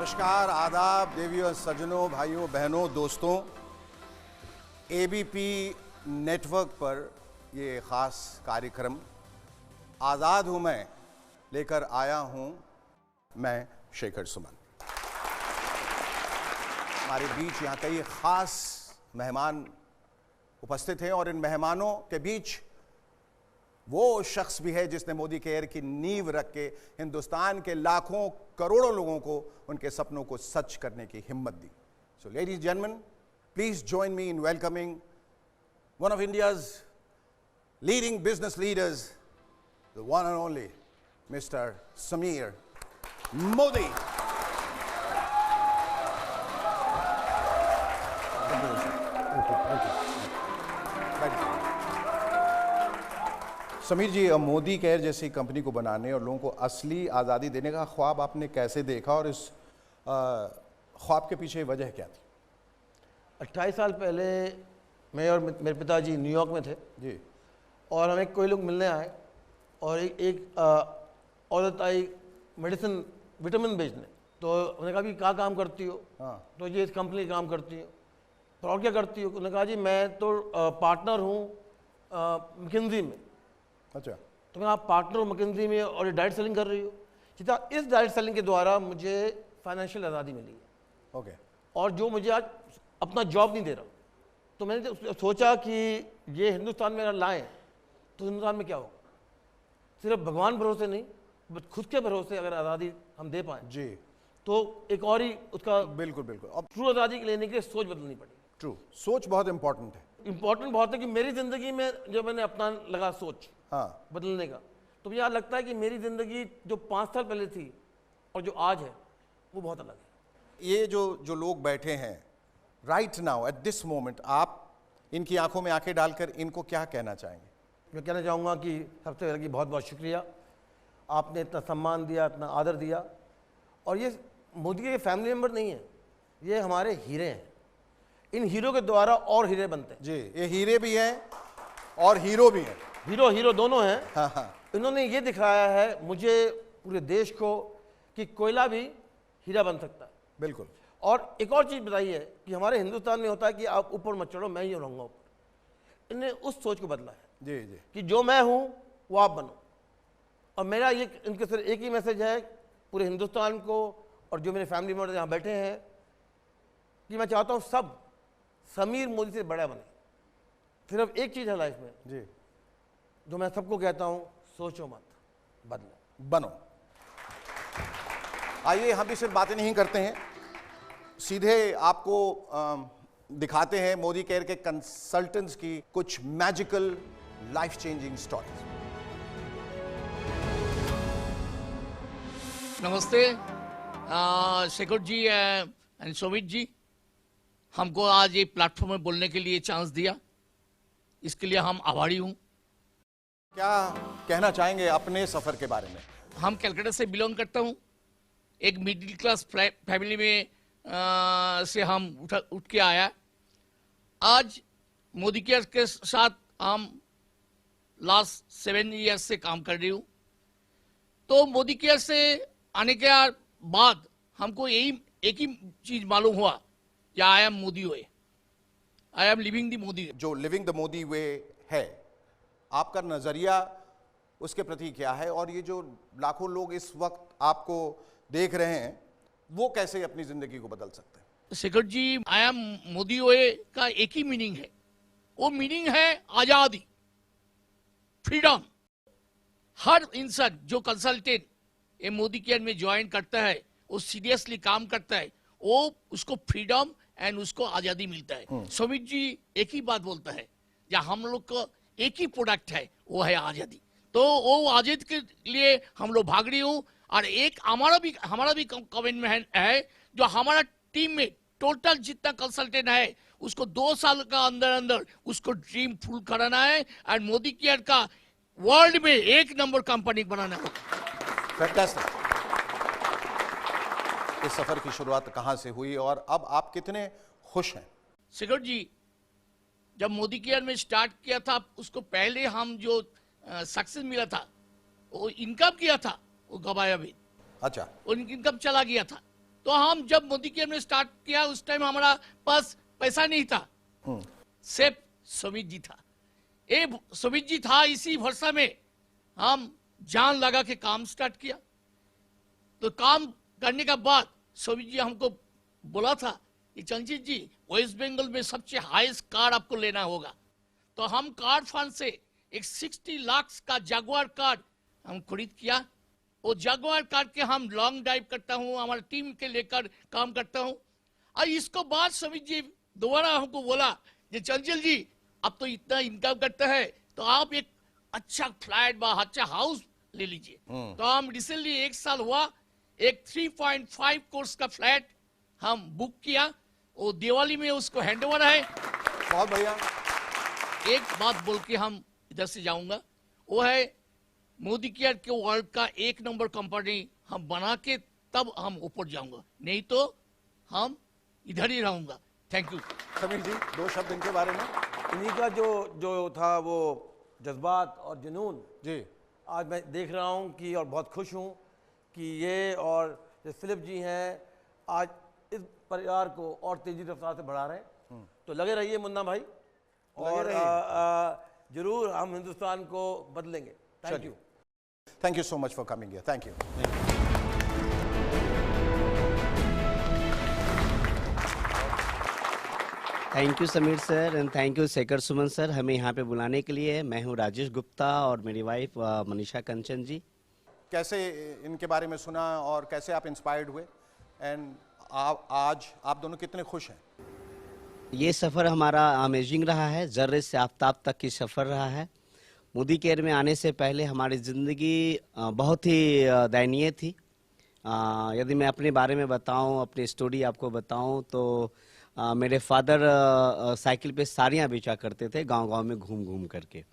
नमस्कार, आदाब, देवियों, सज्जनों, भाइयों, बहनों, दोस्तों। एबीपी नेटवर्क पर ये ख़ास कार्यक्रम आज़ाद हूँ मैं लेकर आया हूँ मैं शेखर सुमन। हमारे बीच यहाँ कई ख़ास मेहमान उपस्थित हैं और इन मेहमानों के बीच वो शख्स भी है जिसने मोदी केयर की नींव रख के हिंदुस्तान के लाखों करोड़ों लोगों को उनके सपनों को सच करने की हिम्मत दी। So ladies gentleman, please join me in welcoming one of India's leading business leaders, the one and only mister Sameer Modi. Sameer ji, Modi care जैसी कंपनी को बनाने और लोगों को असली आज़ादी देने का ख्वाब आपने कैसे देखा और इस ख्वाब के पीछे वजह क्या थी? 28 साल पहले मैं और मेरे पिताजी न्यूयॉर्क में थे जी। और हमें कोई लोग मिलने आए और एक औरत आई मेडिसिन विटामिन बेचने। तो उन्होंने कहा कि क्या काम करती हो? हाँ। तो ये इस कंपनी का काम करती हो। तो और क्या करती हो? उन्होंने कहा जी मैं तो पार्टनर हूँ मैकिन्जी में। अच्छा। तो मैं आप पार्टनर हो मैकिन्जी में और ये डायरेक्ट सेलिंग कर रही हो? सीधा इस डायरेक्ट सेलिंग के द्वारा मुझे फाइनेंशियल आज़ादी मिली है। ओके। और जो मुझे आज अपना जॉब नहीं दे रहा, तो मैंने सोचा कि ये हिंदुस्तान में अगर लाएं तो हिंदुस्तान में क्या होगा। सिर्फ भगवान भरोसे नहीं, बस खुद के भरोसे अगर आज़ादी हम दे पाएँ जी, तो एक और ही उसका बिल्कुल बिल्कुल। अब ट्रू आज़ादी लेने के लिए सोच बदलनी पड़ेगी। ट्रू, सोच बहुत इंपॉर्टेंट है। इंपॉर्टेंट बहुत है कि मेरी ज़िंदगी में जो मैंने अपना लगा सोच हाँ, बदलने का, तो मुझे लगता है कि मेरी ज़िंदगी जो 5 साल पहले थी और जो आज है वो बहुत अलग है। ये जो लोग बैठे हैं right now at this moment, आप इनकी आंखों में आंखें डालकर इनको क्या कहना चाहेंगे? मैं कहना चाहूँगा कि सबसे पहले कि बहुत बहुत शुक्रिया, आपने इतना सम्मान दिया, इतना आदर दिया। और ये मोदी के फैमिली मेम्बर नहीं है, ये हमारे हीरे हैं। इन हीरो के द्वारा और हीरे बनते हैं। जी, ये हीरे भी हैं और हीरो भी हैं। हीरो दोनों हैं। हाँ हाँ। इन्होंने ये दिखाया है मुझे, पूरे देश को, कि कोयला भी हीरा बन सकता है। बिल्कुल। और एक और चीज़ बताई है कि हमारे हिंदुस्तान में होता है कि आप ऊपर मत चढ़ो, मैं ही रहूँगा ऊपर। इन्हें उस सोच को बदला है जी जी। कि जो मैं हूँ वो आप बनो। और मेरा ये इनके सिर्फ एक ही मैसेज है पूरे हिंदुस्तान को और जो मेरे फैमिली मेम्बर यहाँ बैठे हैं, कि मैं चाहता हूँ सब समीर मोदी से बड़ा बने। सिर्फ एक चीज़ है लाइफ में जी, जो मैं सबको कहता हूँ, सोचो मत, बदलो, बनो। आइए, हम भी सिर्फ बातें नहीं करते हैं, सीधे आपको दिखाते हैं मोदी केयर के कंसल्टेंट्स की कुछ मैजिकल लाइफ चेंजिंग स्टोरीज। नमस्ते शेखर जी एंड सोमित जी, हमको आज ये प्लेटफॉर्म में बोलने के लिए चांस दिया, इसके लिए हम आभारी हूँ। क्या कहना चाहेंगे अपने सफर के बारे में? हम कलकत्ता से बिलोंग करता हूँ। एक मिडिल क्लास फैमिली में से हम उठ के आया। आज मोदी केयर के साथ हम लास्ट 7 ईयर्स से काम कर रही हूँ। तो मोदी केयर से आने के बाद हमको एक ही चीज मालूम हुआ कि I am Modi way, I am living the Modi. जो लिविंग द मोदी वे है, आपका नजरिया उसके प्रति क्या है? और ये जो लाखों लोग इस वक्त आपको देख रहे हैं, वो कैसे अपनी जिंदगी को बदल सकते हैं? शेखर जी, आई एम मोदी वे का एक ही मीनिंग है, वो मीनिंग है आजादी, फ्रीडम। हर इंसान जो कंसल्टेंट ये मोदी केयर में ज्वाइन करता है, वो सीरियसली काम करता है, वो उसको फ्रीडम एंड उसको आजादी मिलता है। सुमित जी एक ही बात बोलता है, या हम लोग का एक ही प्रोडक्ट है, वो है आजादी। तो वो आजादी के लिए हम लोग भाग रही हूँ। और एक हमारा भी कमिटमेंट है, जो हमारा टीम में टोटल जितना कंसल्टेंट है उसको 2 साल का अंदर उसको ड्रीम फुल कराना है एंड मोदी केयर का वर्ल्ड में 1 नंबर कंपनी बनाना है। फैंटास्टिक। इस सफर की शुरुआत कहां से हुई और अब आप कितने खुश हैं? शेखर जी, जब मोदी केयर में स्टार्ट किया था, उसको पहले हम जो सक्सेस मिला था, वो इनकम किया था, वो गवाया भी। अच्छा। और इनकम चला गया था। तो हम जब मोदी केयर में स्टार्ट किया उस टाइम हमारा पास पैसा नहीं था, सिर्फ सुमित जी था। ये सुमित जी था, इसी भरोसा में हम जान लगा के काम स्टार्ट किया। तो काम करने के बाद सुमित जी हमको बोला था कि चंचल जी वेस्ट बंगाल में सबसे हाईएस्ट कार आपको लेना होगा। तो हम कार फंड से एक 60 लाख का जगुआर कार हम खरीद किया। वो जगुआर कार के हम लॉन्ग ड्राइव करता हूँ, हमारे टीम के लेकर काम करता हूँ। और इसको बाद सुमित जी दोबारा हमको बोला कि चंचल जी अब तो इतना इनकम करता है तो आप एक अच्छा फ्लैट व अच्छा हाउस ले लीजिए। तो हम रिसेंटली 1 साल हुआ एक 3.5 कोर्स का फ्लैट हम बुक किया। वो दिवाली में उसको हैंडओवर है। बहुत बढ़िया। एक बात बोल के हम इधर से जाऊंगा, वो है मोदी केयर के वर्ल्ड का 1 नंबर कंपनी हम बना के तब हम ऊपर जाऊंगा, नहीं तो हम इधर ही रहूंगा। Thank you. समीर जी 2 शब्द इनके बारे में। इन्हीं का जो था वो जज्बात और जुनून जी आज मैं देख रहा हूँ कि, और बहुत खुश हूँ कि ये और जो फिलिप जी हैं आज इस परिवार को और तेजी रफ्तार से बढ़ा रहे हैं। तो लगे रहिए मुन्ना भाई, और जरूर हम हिंदुस्तान को बदलेंगे। Thank you. Thank you so much for coming here. Thank you. Thank you Sameer sir and thank you Shekhar Suman sir हमें यहाँ पे बुलाने के लिए। मैं हूँ राजेश गुप्ता और मेरी वाइफ मनीषा कंचन जी। कैसे इनके बारे में सुना और कैसे आप इंस्पायर्ड हुए, एंड आज आप दोनों कितने खुश हैं? ये सफ़र हमारा अमेजिंग रहा है, ज़र्रे से आफ्ताब तक की सफ़र रहा है। मोदी केयर में आने से पहले हमारी ज़िंदगी बहुत ही दयनीय थी। यदि मैं अपने बारे में बताऊं, अपनी स्टोरी आपको बताऊं तो मेरे फादर साइकिल पे साड़ियाँ बेचा करते थे गांव-गांव में घूम घूम करके।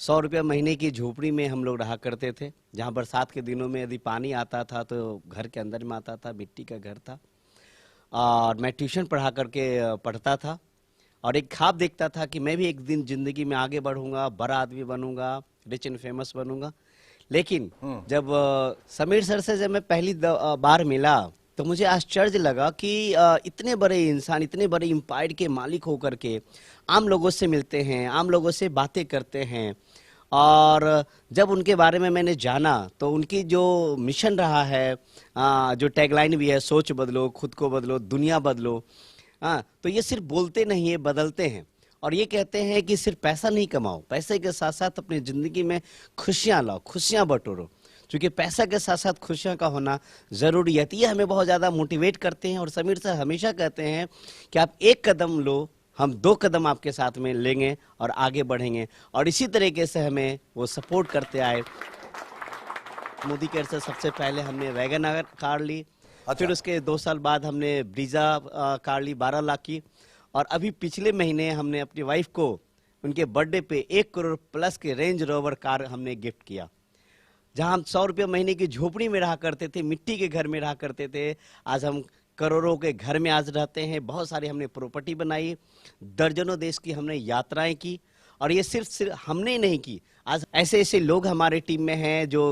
100 रुपये महीने की झोपड़ी में हम लोग रहा करते थे, जहां बरसात के दिनों में यदि पानी आता था तो घर के अंदर में आता था, मिट्टी का घर था। और मैं ट्यूशन पढ़ता था और एक ख्वाब देखता था कि मैं भी एक दिन ज़िंदगी में आगे बढ़ूंगा, बड़ा आदमी बनूंगा, रिच एंड फेमस बनूंगा। लेकिन जब समीर सर से जब मैं पहली बार मिला तो मुझे आश्चर्य लगा कि इतने बड़े इंसान, इतने बड़े एम्पायर के मालिक होकर के आम लोगों से मिलते हैं, आम लोगों से बातें करते हैं। और जब उनके बारे में मैंने जाना तो उनकी जो मिशन रहा है, जो टैगलाइन भी है, सोच बदलो, खुद को बदलो, दुनिया बदलो। तो ये सिर्फ बोलते नहीं है, बदलते हैं। और ये कहते हैं कि सिर्फ पैसा नहीं कमाओ, पैसे के साथ साथ अपनी ज़िंदगी में खुशियाँ लाओ, खुशियाँ बटोरो, क्योंकि पैसा के साथ साथ खुशियाँ का होना ज़रूरी है। ये हमें बहुत ज़्यादा मोटिवेट करते हैं। और समीर सर हमेशा कहते हैं कि आप 1 कदम लो, हम 2 कदम आपके साथ में लेंगे और आगे बढ़ेंगे। और इसी तरीके से हमें वो सपोर्ट करते आए। मोदी केयर से सबसे पहले हमने वैगन आर कार ली। फिर उसके 2 साल बाद हमने ब्रीजा कार ली 12 लाख की। और अभी पिछले महीने हमने अपनी वाइफ को उनके बर्थडे पे 1 करोड़ प्लस के रेंज रोवर कार हमने गिफ्ट किया। जहां हम 100 रुपये महीने की झोपड़ी में रहा करते थे, मिट्टी के घर में रहा करते थे, आज हम करोड़ों के घर में आज रहते हैं। बहुत सारी हमने प्रॉपर्टी बनाई, दर्जनों देश की हमने यात्राएं की। और ये सिर्फ हमने नहीं की, आज ऐसे ऐसे लोग हमारे टीम में हैं जो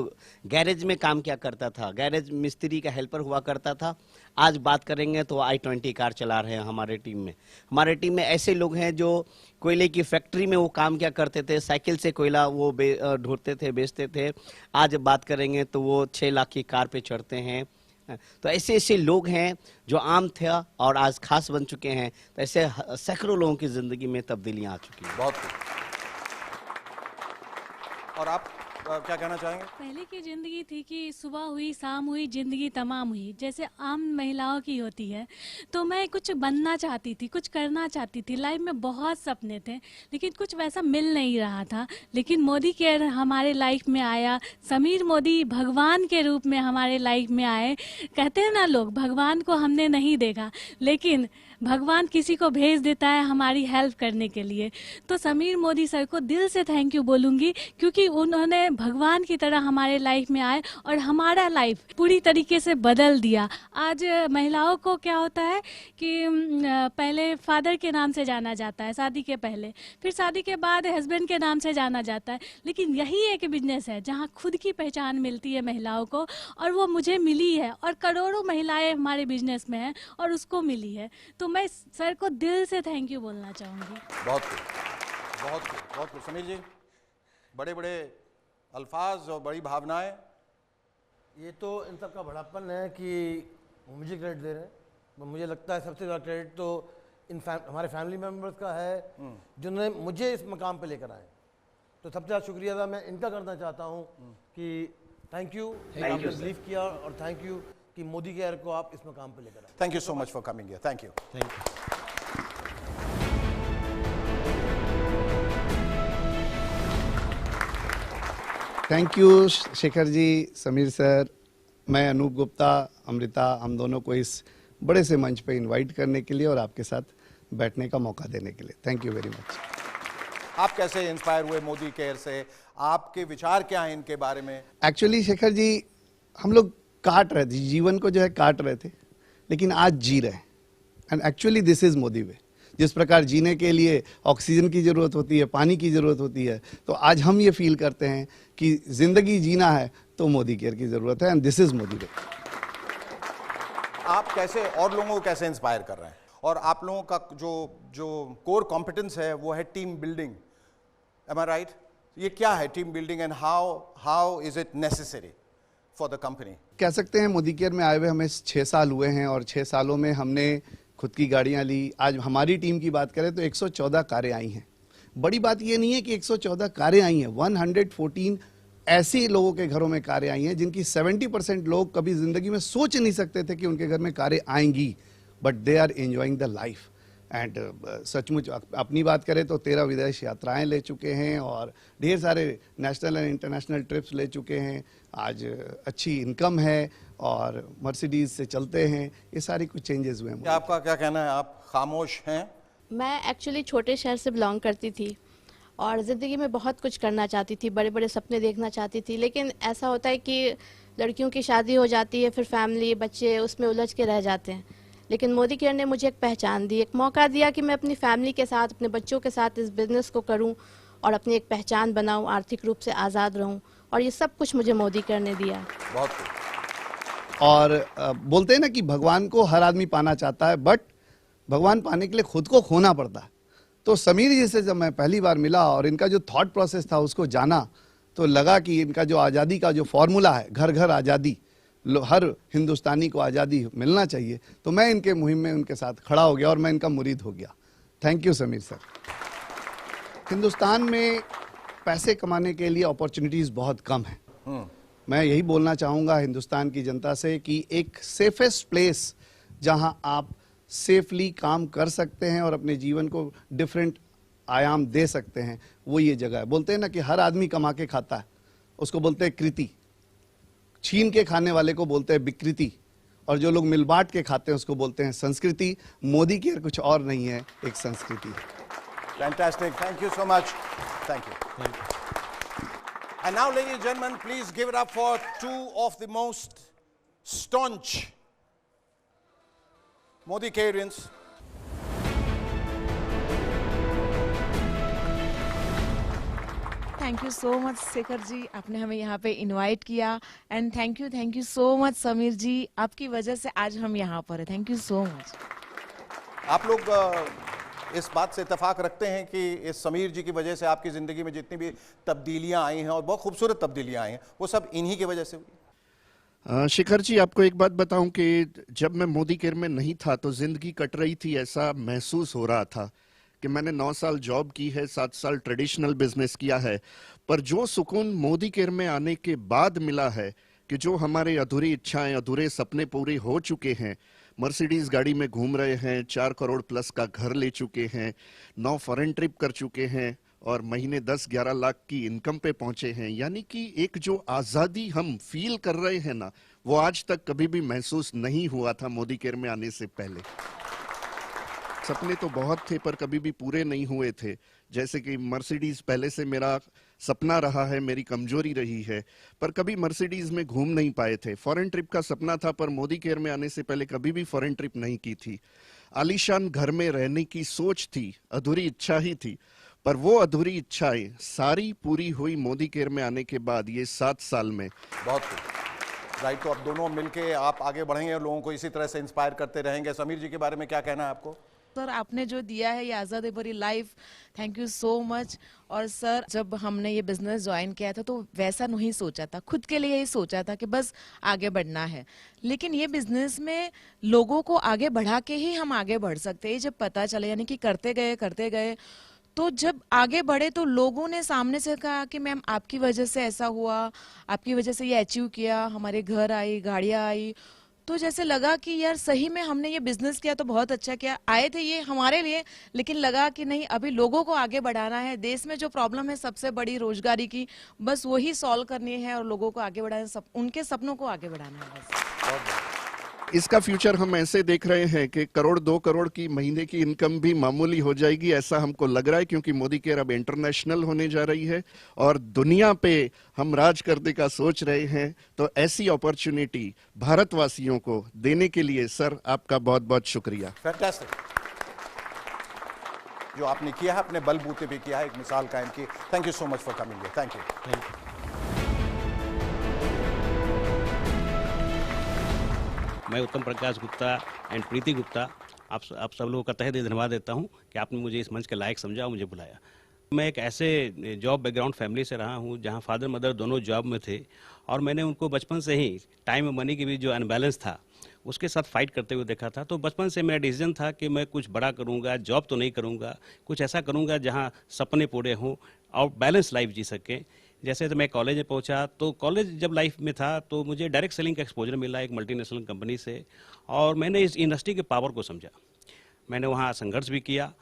गैरेज में काम किया करता था, गैरेज मिस्त्री का हेल्पर हुआ करता था, आज बात करेंगे तो i20 कार चला रहे हैं हमारे टीम में। हमारे टीम में ऐसे लोग हैं जो कोयले की फैक्ट्री में वो काम किया करते थे, साइकिल से कोयला वो ढोते थे, बेचते थे। आज बात करेंगे तो वो 6 लाख की कार पे चढ़ते हैं। तो ऐसे ऐसे लोग हैं जो आम थे और आज खास बन चुके हैं। तो ऐसे सैकड़ों लोगों की जिंदगी में तब्दीलियां आ चुकी हैं। बहुत खूब। और आप क्या कहना चाहेंगे? पहले की ज़िंदगी थी कि सुबह हुई, शाम हुई, ज़िंदगी तमाम हुई, जैसे आम महिलाओं की होती है। तो मैं कुछ बनना चाहती थी, कुछ करना चाहती थी, लाइफ में बहुत सपने थे, लेकिन कुछ वैसा मिल नहीं रहा था। लेकिन मोदी केयर हमारे लाइफ में आया, समीर मोदी भगवान के रूप में हमारे लाइफ में आए। कहते हैं ना लोग, भगवान को हमने नहीं देखा, लेकिन भगवान किसी को भेज देता है हमारी हेल्प करने के लिए। तो समीर मोदी सर को दिल से थैंक यू बोलूँगी, क्योंकि उन्होंने भगवान की तरह हमारे लाइफ में आए और हमारा लाइफ पूरी तरीके से बदल दिया। आज महिलाओं को क्या होता है कि पहले फादर के नाम से जाना जाता है शादी के पहले, फिर शादी के बाद हस्बैंड के नाम से जाना जाता है, लेकिन यही एक बिजनेस है जहाँ खुद की पहचान मिलती है महिलाओं को, और वो मुझे मिली है और करोड़ों महिलाएं हमारे बिजनेस में हैं और उसको मिली है। तो मैं सर को दिल से थैंक यू बोलना चाहूँगी। बहुत खूब, बहुत खूब, बहुत खूब। समीर जी, बड़े बड़े अल्फाज और बड़ी भावनाएं। ये तो इन सब का बड़ापन है कि वो मुझे क्रेडिट दे रहे हैं। मुझे लगता है सबसे ज़्यादा क्रेडिट तो हमारे फैमिली मेम्बर्स का है जिन्होंने मुझे इस मकाम पे लेकर आए। तो सबसे ज़्यादा शुक्रिया अदा मैं इनका करना चाहता हूँ कि थैंक यू आपने बिलीव किया, और थैंक यू कि मोदी केयर को आप इस मकाम पे लेकर आए। Thank you so much for coming here. Thank you. Thank you Shekhar ji, Sameer sir. मैं अनूप गुप्ता, अमृता, हम दोनों को इस बड़े से मंच पे इनवाइट करने के लिए और आपके साथ बैठने का मौका देने के लिए थैंक यू वेरी मच। आप कैसे इंस्पायर हुए मोदी केयर से? आपके विचार क्या हैं इनके बारे में? एक्चुअली शेखर जी, हम लोग काट रहे थे, जीवन को जो है काट रहे थे, लेकिन आज जी रहे हैं। And actually this is Modi way. जिस प्रकार जीने के लिए ऑक्सीजन की जरूरत होती है, पानी की जरूरत होती है, तो आज हम ये फील करते हैं कि जिंदगी जीना है तो मोदी केयर की जरूरत है, एंड दिस इज मोदी वे। आप कैसे और लोगों को कैसे इंस्पायर कर रहे हैं? और आप लोगों का जो कोर कॉम्पिटेंस है वो है टीम बिल्डिंग। एम आई राइट? ये क्या है team building, and how is it necessary for the company? कह सकते हैं मोदी केयर में आए हुए हमें 6 साल हुए हैं, और 6 सालों में हमने खुद की गाड़ियां ली। आज हमारी टीम की बात करें तो 114 कारें आई हैं। बड़ी बात ये नहीं है कि 114 कारें आई हैं, 114 ऐसे लोगों के घरों में कारें आई हैं जिनकी 70% लोग कभी जिंदगी में सोच नहीं सकते थे कि उनके घर में कारें आएंगी, but they are enjoying the life. And सचमुच अपनी बात करें तो 13 विदेश यात्राएं ले चुके हैं और ढेर सारे नेशनल एंड इंटरनेशनल ट्रिप्स ले चुके हैं। आज अच्छी इनकम है और मर्सिडीज से चलते हैं। ये सारी कुछ चेंजेस हुए हैं। आपका क्या कहना है? आप खामोश हैं? मैं एक्चुअली छोटे शहर से बिलोंग करती थी और ज़िंदगी में बहुत कुछ करना चाहती थी, बड़े बड़े सपने देखना चाहती थी, लेकिन ऐसा होता है कि लड़कियों की शादी हो जाती है, फिर फैमिली, बच्चे उसमें उलझ के रह जाते हैं। लेकिन मोदी केयर ने मुझे एक पहचान दी, एक मौका दिया कि मैं अपनी फैमिली के साथ, अपने बच्चों के साथ इस बिज़नेस को करूं और अपनी एक पहचान बनाऊं, आर्थिक रूप से आज़ाद रहूं, और ये सब कुछ मुझे मोदी केयर ने दिया। बहुत। और बोलते हैं ना कि भगवान को हर आदमी पाना चाहता है, बट भगवान पाने के लिए खुद को खोना पड़ता है। तो समीर जी से जब मैं पहली बार मिला और इनका जो थॉट प्रोसेस था उसको जाना, तो लगा कि इनका जो आज़ादी का जो फॉर्मूला है, घर घर आज़ादी, हर हिंदुस्तानी को आज़ादी मिलना चाहिए, तो मैं इनके मुहिम में उनके साथ खड़ा हो गया और मैं इनका मुरीद हो गया। Thank you Sameer sir. Hindustan में पैसे कमाने के लिए अपॉर्चुनिटीज़ बहुत कम हैं। मैं यही बोलना चाहूँगा हिंदुस्तान की जनता से कि एक सेफेस्ट प्लेस जहां आप सेफली काम कर सकते हैं और अपने जीवन को डिफरेंट आयाम दे सकते हैं, वो ये जगह है। बोलते हैं ना कि हर आदमी कमा के खाता है, उसको बोलते हैं कृति। छीन के खाने वाले को बोलते हैं विकृति, और जो लोग मिल बांट के खाते हैं उसको बोलते हैं संस्कृति। मोदी केयर कुछ और नहीं है, एक संस्कृति है। Fantastic. Thank you so much. Thank you. And now, ladies and gentlemen, please give it up for two of the most staunch Modi Careans. Thank you so much Shekhar ji, आपने हमें यहाँ पे इनवाइट किया, and thank you so much Sameer ji, आपकी वजह से आज हम यहाँ पर हैं। Thank you so much. आप लोग इस बात से इत्तेफाक रखते हैं कि इस समीर जी की वजह से आपकी ज़िंदगी में जितनी भी तब्दीलियां आई हैं और बहुत खूबसूरत तब्दीलियां आई हैं, वो सब इन्हीं की वजह से हुई? शिखर जी, आपको एक बात बताऊं कि जब मैं मोदी केयर में नहीं था तो जिंदगी कट रही थी, ऐसा महसूस हो रहा था कि मैंने 9 साल जॉब की है, 7 साल ट्रेडिशनल बिजनेस किया है, पर जो सुकून मोदी केयर में आने के बाद मिला है कि जो हमारे अधूरी इच्छाएं, अधूरे सपने पूरे हो चुके हैं, मर्सिडीज गाड़ी में घूम रहे हैं, 4 करोड़ प्लस का घर ले चुके हैं, 9 फॉरेन ट्रिप कर चुके हैं और महीने 10-11 लाख की इनकम पे पहुंचे हैं, यानी कि एक जो आज़ादी हम फील कर रहे हैं ना, वो आज तक कभी भी महसूस नहीं हुआ था मोदी केयर में आने से पहले। सपने तो बहुत थे पर कभी भी पूरे नहीं हुए थे। जैसे कि मर्सिडीज पहले से मेरा सपना रहा है, मेरी कमजोरी रही है, पर कभी मर्सिडीज में घूम नहीं पाए थे। फॉरेन ट्रिप का सपना था पर मोदी केयर में आने से पहले कभी भी फॉरेन ट्रिप नहीं की थी। आलीशान घर में रहने की सोच थी, अधूरी इच्छा ही थी, पर वो अधूरी इच्छाएं सारी पूरी हुई मोदी केयर में आने के बाद ये 7 साल में। बहुत खूब। राइट, तो अब दोनों मिलके आप आगे बढ़ेंगे और लोगों को इसी तरह से इंस्पायर करते रहेंगे। समीर जी के बारे में क्या कहना है आपको? सर, आपने जो दिया है ये आज़ादी भरी life, thank you so much. और सर, जब हमने ये बिजनेस ज्वाइन किया था तो वैसा नहीं सोचा था, खुद के लिए ही सोचा था कि बस आगे बढ़ना है। लेकिन ये बिजनेस में लोगों को आगे बढ़ा के ही हम आगे बढ़ सकते हैं। जब पता चले, यानी कि करते गए, तो जब आगे बढ़े तो लोगों ने सामने से कहा कि मैम आपकी वजह से ऐसा हुआ, आपकी वजह से ये अचीव किया, हमारे घर आई, गाड़ियाँ आई। तो जैसे लगा कि यार सही में हमने ये बिजनेस किया तो बहुत अच्छा किया। आए थे ये हमारे लिए, लेकिन लगा कि नहीं, अभी लोगों को आगे बढ़ाना है। देश में जो प्रॉब्लम है सबसे बड़ी रोजगारी की, बस वही सॉल्व करनी है और लोगों को आगे बढ़ाना है, उनके सपनों को आगे बढ़ाना है बस। इसका फ्यूचर हम ऐसे देख रहे हैं कि 1-2 करोड़ की महीने की इनकम भी मामूली हो जाएगी, ऐसा हमको लग रहा है, क्योंकि मोदी केयर अब इंटरनेशनल होने जा रही है और दुनिया पे हम राज करने का सोच रहे हैं। तो ऐसी अपॉर्चुनिटी भारतवासियों को देने के लिए सर आपका बहुत बहुत शुक्रिया। फैंटास्टिक। जो आपने किया है अपने बलबूते पे किया है, एक मिसाल कायम की। Thank you so much for coming here. Thank you. मैं उत्तम प्रकाश गुप्ता एंड प्रीति गुप्ता आप सब लोगों का तहे दिल धन्यवाद देता हूं कि आपने मुझे इस मंच के लायक समझा और मुझे बुलाया। मैं एक ऐसे जॉब बैकग्राउंड फैमिली से रहा हूं जहां फादर मदर दोनों जॉब में थे और मैंने उनको बचपन से ही टाइम और मनी के बीच जो अनबैलेंस था उसके साथ फाइट करते हुए देखा था। तो बचपन से मेरा डिसीजन था कि मैं कुछ बड़ा करूंगा, जॉब तो नहीं करूंगा, कुछ ऐसा करूंगा जहां सपने पूरे हों और बैलेंस लाइफ जी सकें। जैसे तो मैं कॉलेज में पहुंचा तो कॉलेज जब लाइफ में था तो मुझे डायरेक्ट सेलिंग का एक्सपोजर मिला एक मल्टीनेशनल कंपनी से और मैंने इस इंडस्ट्री के पावर को समझा। मैंने वहाँ संघर्ष भी किया,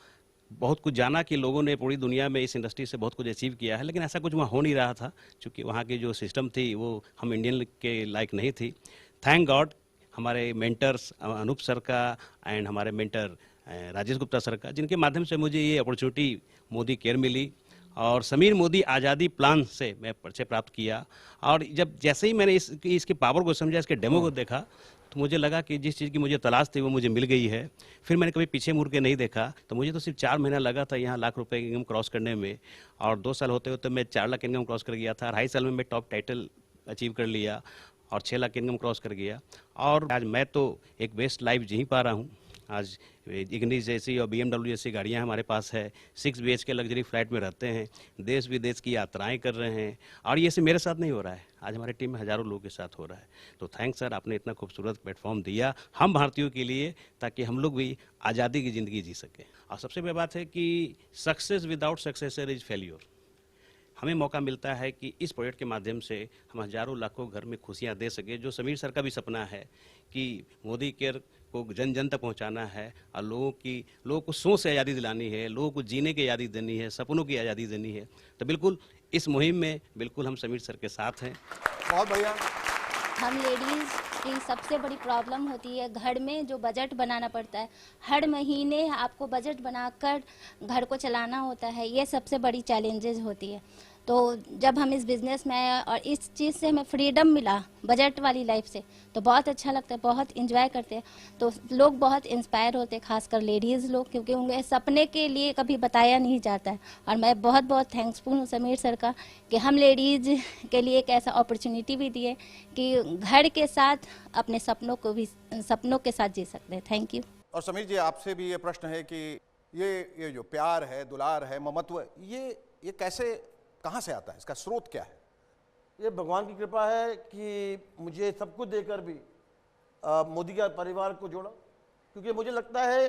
बहुत कुछ जाना कि लोगों ने पूरी दुनिया में इस इंडस्ट्री से बहुत कुछ अचीव किया है, लेकिन ऐसा कुछ वहाँ हो नहीं रहा था क्योंकि वहाँ की जो सिस्टम थी वो हम इंडियन के लायक नहीं थी। थैंक गॉड हमारे मेंटर्स अनूप सर का एंड हमारे मेंटर राजेश गुप्ता सर का, जिनके माध्यम से मुझे ये अपॉर्चुनिटी मोदी केयर मिली और समीर मोदी आज़ादी प्लान से मैं परिचय प्राप्त किया। और जब जैसे ही मैंने इसके पावर को समझा, इसके डेमो को देखा, तो मुझे लगा कि जिस चीज़ की मुझे तलाश थी वो मुझे मिल गई है। फिर मैंने कभी पीछे मुड़ के नहीं देखा। तो मुझे तो सिर्फ 4 महीना लगा था यहाँ लाख रुपए की इनकम क्रॉस करने में और 2 साल होते होते मैं 4 लाख इनकम क्रॉस कर गया था। 2.5 साल में मैं टॉप टाइटल अचीव कर लिया और 6 लाख इनकम क्रॉस कर गया। और आज मैं तो एक बेस्ट लाइफ जी पा रहा हूँ। आज इग्निस जैसी और BMW जैसी गाड़ियां हमारे पास है, 6 BHK लग्जरी फ्लैट में रहते हैं, देश विदेश की यात्राएं कर रहे हैं और ये सिर्फ मेरे साथ नहीं हो रहा है, आज हमारी टीम में हज़ारों लोगों के साथ हो रहा है। तो थैंक्स सर, आपने इतना खूबसूरत प्लेटफॉर्म दिया हम भारतीयों के लिए ताकि हम लोग भी आज़ादी की ज़िंदगी जी सकें। और सबसे बड़ी बात है कि success without successor is failure. हमें मौका मिलता है कि इस प्रोजेक्ट के माध्यम से हम हज़ारों लाखों घर में खुशियां दे सके, जो समीर सर का भी सपना है कि मोदी केयर को जन जन तक पहुंचाना है और लोगों को सोच से आज़ादी दिलानी है, लोगों को जीने की आज़ादी देनी है, सपनों की आज़ादी देनी है। तो बिल्कुल इस मुहिम में बिल्कुल हम समीर सर के साथ हैं। बहुत बढ़िया। हम लेडीज़ की सबसे बड़ी प्रॉब्लम होती है घर में जो बजट बनाना पड़ता है, हर महीने आपको बजट बनाकर घर को चलाना होता है, ये सबसे बड़ी चैलेंजेस होती है। तो जब हम इस बिज़नेस में आए और इस चीज़ से हमें फ्रीडम मिला बजट वाली लाइफ से, तो बहुत अच्छा लगता है, बहुत इंजॉय करते हैं। तो लोग बहुत इंस्पायर होते हैं, खासकर लेडीज़ लोग, क्योंकि उनके सपने के लिए कभी बताया नहीं जाता है। और मैं बहुत बहुत थैंक्सफुल हूँ समीर सर का कि हम लेडीज़ के लिए एक ऐसा अपॉर्चुनिटी भी दिए कि घर के साथ अपने सपनों के साथ जी सकते हैं। Thank you. और समीर जी, आपसे भी ये प्रश्न है कि ये जो प्यार है, दुलार है, ममत्व, ये कैसे, कहाँ से आता है, इसका स्रोत क्या है? ये भगवान की कृपा है कि मुझे सब कुछ देकर भी मोदी का परिवार को जोड़ा, क्योंकि मुझे लगता है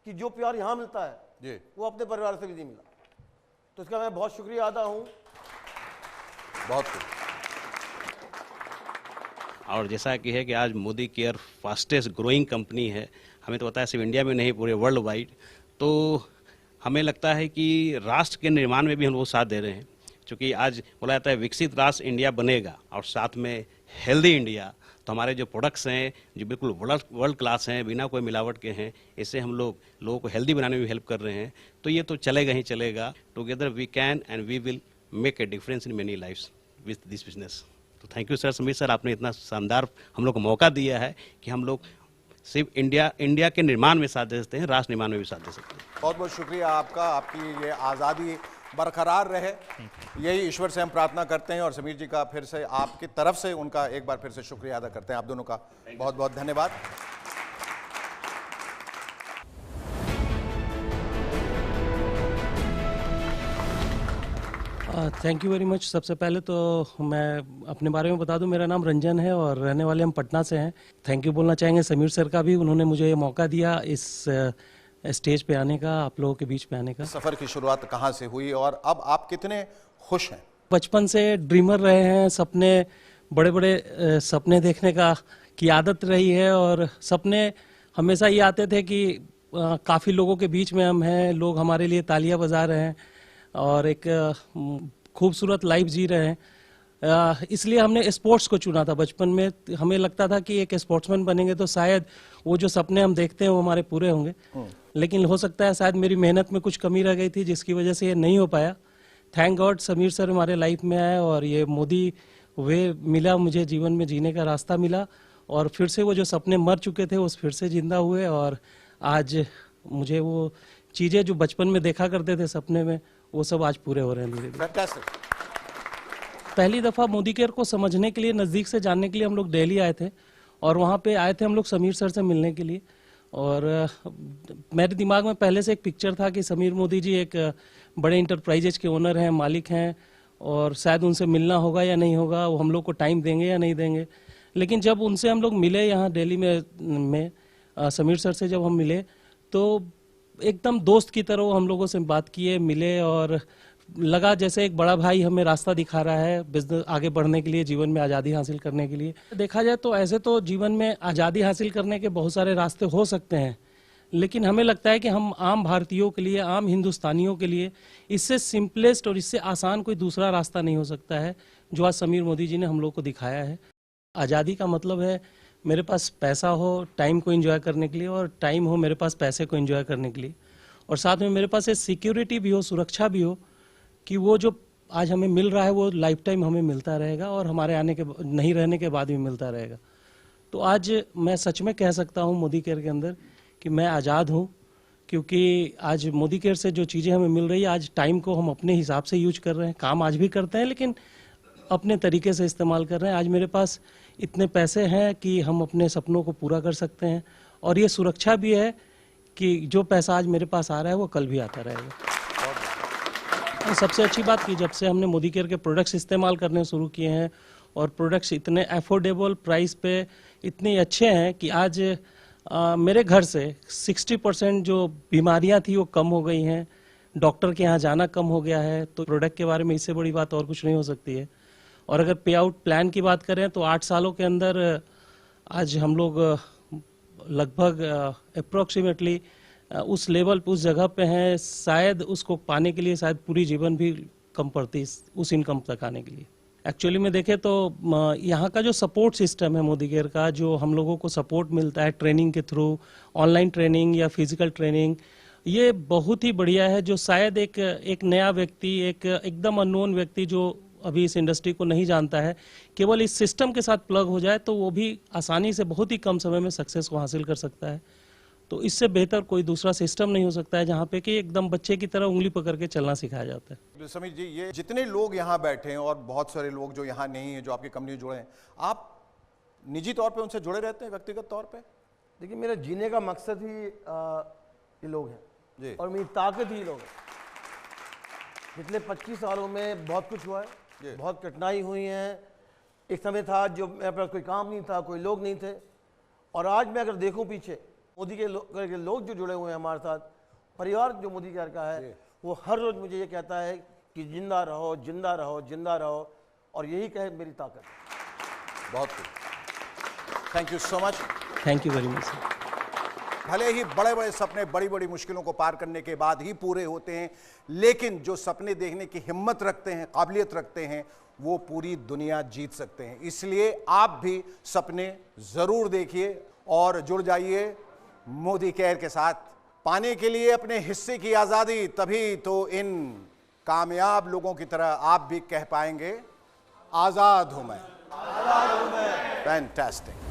कि जो प्यार यहाँ मिलता है जी, वो अपने परिवार से भी नहीं मिला। तो इसका मैं बहुत शुक्रिया अदा हूँ। बहुत कुछ। और जैसा कि है कि आज Modi care fastest growing company है, हमें तो पता है सिर्फ इंडिया में नहीं पूरे वर्ल्ड वाइड। तो हमें लगता है कि राष्ट्र के निर्माण में भी हम लोग साथ दे रहे हैं, क्योंकि आज बोला जाता है विकसित राष्ट्र इंडिया बनेगा और साथ में हेल्दी इंडिया। तो हमारे जो प्रोडक्ट्स हैं जो बिल्कुल वर्ल्ड क्लास हैं, बिना कोई मिलावट के हैं, इससे हम लोगों को हेल्दी बनाने में भी हेल्प कर रहे हैं। तो ये तो चलेगा ही चलेगा। Together we can and we will make a difference in many lifes with this business. तो thank you sir, Sameer sir, आपने इतना शानदार हम लोग को मौका दिया है कि हम लोग सिर्फ इंडिया के निर्माण में साथ दे सकते हैं, राष्ट्र निर्माण में भी साथ दे सकते हैं। बहुत बहुत शुक्रिया आपका, आपकी ये आज़ादी बरकरार रहे, यही ईश्वर से हम प्रार्थना करते हैं। और समीर जी का फिर से आपकी तरफ से उनका एक बार फिर से शुक्रिया अदा करते हैं। आप दोनों का बहुत बहुत धन्यवाद। Thank you very much. सबसे पहले तो मैं अपने बारे में बता दूं, मेरा नाम रंजन है और रहने वाले हम पटना से हैं। थैंक यू बोलना चाहेंगे समीर सर का भी, उन्होंने मुझे ये मौका दिया इस स्टेज पे आने का, आप लोगों के बीच में आने का। सफ़र की शुरुआत कहाँ से हुई और अब आप कितने खुश हैं? बचपन से ड्रीमर रहे हैं, सपने बड़े बड़े सपने देखने की आदत रही है और सपने हमेशा ये आते थे कि काफ़ी लोगों के बीच में हम हैं, लोग हमारे लिए तालियां बजा रहे हैं और एक खूबसूरत लाइफ जी रहे हैं। इसलिए हमने स्पोर्ट्स को चुना था। बचपन में हमें लगता था कि एक स्पोर्ट्समैन बनेंगे तो शायद वो जो सपने हम देखते हैं वो हमारे पूरे होंगे, लेकिन हो सकता है शायद मेरी मेहनत में कुछ कमी रह गई थी जिसकी वजह से ये नहीं हो पाया। थैंक गॉड समीर सर हमारे लाइफ में आए और ये मोदी वे मिला, मुझे जीवन में जीने का रास्ता मिला और फिर से वो जो सपने मर चुके थे वो फिर से जिंदा हुए और आज मुझे वो चीज़ें जो बचपन में देखा करते थे सपने में वो सब आज पूरे हो रहे हैं धीरे धीरे। पहली दफ़ा मोदी केयर को समझने के लिए, नज़दीक से जानने के लिए हम लोग दिल्ली आए थे और वहाँ पे आए थे हम लोग समीर सर से मिलने के लिए। और मेरे दिमाग में पहले से एक पिक्चर था कि समीर मोदी जी एक बड़े इंटरप्राइजेज के ओनर हैं, मालिक हैं और शायद उनसे मिलना होगा या नहीं होगा, वो हम लोग को टाइम देंगे या नहीं देंगे। लेकिन जब उनसे हम लोग मिले यहाँ दिल्ली में समीर सर से जब हम मिले तो एकदम दोस्त की तरह हम लोगों से बात किए, मिले और लगा जैसे एक बड़ा भाई हमें रास्ता दिखा रहा है बिजनेस आगे बढ़ने के लिए, जीवन में आज़ादी हासिल करने के लिए। देखा जाए तो ऐसे तो जीवन में आज़ादी हासिल करने के बहुत सारे रास्ते हो सकते हैं, लेकिन हमें लगता है कि हम आम भारतीयों के लिए, आम हिंदुस्तानियों के लिए इससे सिंपलेस्ट और इससे आसान कोई दूसरा रास्ता नहीं हो सकता है जो आज समीर मोदी जी ने हम लोग को दिखाया है। आज़ादी का मतलब है मेरे पास पैसा हो टाइम को एंजॉय करने के लिए और टाइम हो मेरे पास पैसे को एंजॉय करने के लिए, और साथ में मेरे पास एक सिक्योरिटी भी हो, सुरक्षा भी हो कि वो जो आज हमें मिल रहा है वो लाइफ टाइम हमें मिलता रहेगा और हमारे आने के नहीं रहने के बाद भी मिलता रहेगा। तो आज मैं सच में कह सकता हूँ मोदी केयर के अंदर कि मैं आज़ाद हूँ, क्योंकि आज मोदी केयर से जो चीज़ें हमें मिल रही है, आज टाइम को हम अपने हिसाब से यूज कर रहे हैं, काम आज भी करते हैं लेकिन अपने तरीके से इस्तेमाल कर रहे हैं। आज मेरे पास इतने पैसे हैं कि हम अपने सपनों को पूरा कर सकते हैं और ये सुरक्षा भी है कि जो पैसा आज मेरे पास आ रहा है वो कल भी आता रहेगा। सबसे अच्छी बात कि जब से हमने मोदी केयर के प्रोडक्ट्स इस्तेमाल करने शुरू किए हैं और प्रोडक्ट्स इतने अफोर्डेबल प्राइस पे इतने अच्छे हैं कि आज मेरे घर से 60% जो बीमारियां थी वो कम हो गई हैं, डॉक्टर के यहाँ जाना कम हो गया है। तो प्रोडक्ट के बारे में इससे बड़ी बात और कुछ नहीं हो सकती है। और अगर पे आउट प्लान की बात करें तो 8 सालों के अंदर आज हम लोग लगभग अप्रोक्सीमेटली उस लेवल उस जगह पे हैं, शायद उसको पाने के लिए शायद पूरी जीवन भी कम पड़ती उस इनकम तक आने के लिए। एक्चुअली में देखें तो यहाँ का जो सपोर्ट सिस्टम है मोदी केयर का, जो हम लोगों को सपोर्ट मिलता है ट्रेनिंग के थ्रू, ऑनलाइन ट्रेनिंग या फिजिकल ट्रेनिंग, ये बहुत ही बढ़िया है। जो शायद एक नया व्यक्ति, एक एकदम अननोन व्यक्ति जो अभी इस इंडस्ट्री को नहीं जानता है, केवल इस सिस्टम के साथ प्लग हो जाए तो वो भी आसानी से बहुत ही कम समय में सक्सेस को हासिल कर सकता है। तो इससे बेहतर कोई दूसरा सिस्टम नहीं हो सकता है जहाँ पे कि एकदम बच्चे की तरह उंगली पकड़ के चलना सिखाया जाता है। समीर जी, ये जितने लोग यहाँ बैठे हैं और बहुत सारे लोग जो यहाँ नहीं हैं, जो आपकी कंपनी में जुड़े हैं, आप निजी तौर पे उनसे जुड़े रहते हैं व्यक्तिगत तौर पे? देखिए, मेरा जीने का मकसद ही ये लोग हैं जी, और मेरी ताकत ही लोग हैं। पिछले 25 सालों में बहुत कुछ हुआ है, बहुत कठिनाई हुई हैं। एक समय था जो मेरे पास कोई काम नहीं था, कोई लोग नहीं थे, और आज मैं अगर देखूं पीछे मोदी के लोग जो जुड़े हुए हैं हमारे साथ, परिवार जो मोदी केयर का है, वो हर रोज मुझे ये कहता है कि जिंदा रहो, जिंदा रहो, जिंदा रहो, और यही कहे मेरी ताकत। बहुत thank you so much. Thank you very much. भले ही बड़े बड़े सपने बड़ी बड़ी मुश्किलों को पार करने के बाद ही पूरे होते हैं, लेकिन जो सपने देखने की हिम्मत रखते हैं, काबिलियत रखते हैं, वो पूरी दुनिया जीत सकते हैं। इसलिए आप भी सपने जरूर देखिए और जुड़ जाइए मोदी केयर के साथ। पाने के लिए अपने हिस्से की आज़ादी, तभी तो इन कामयाब लोगों की तरह आप भी कह पाएंगे, आज़ाद हूं मैं। फैंटास्टिक।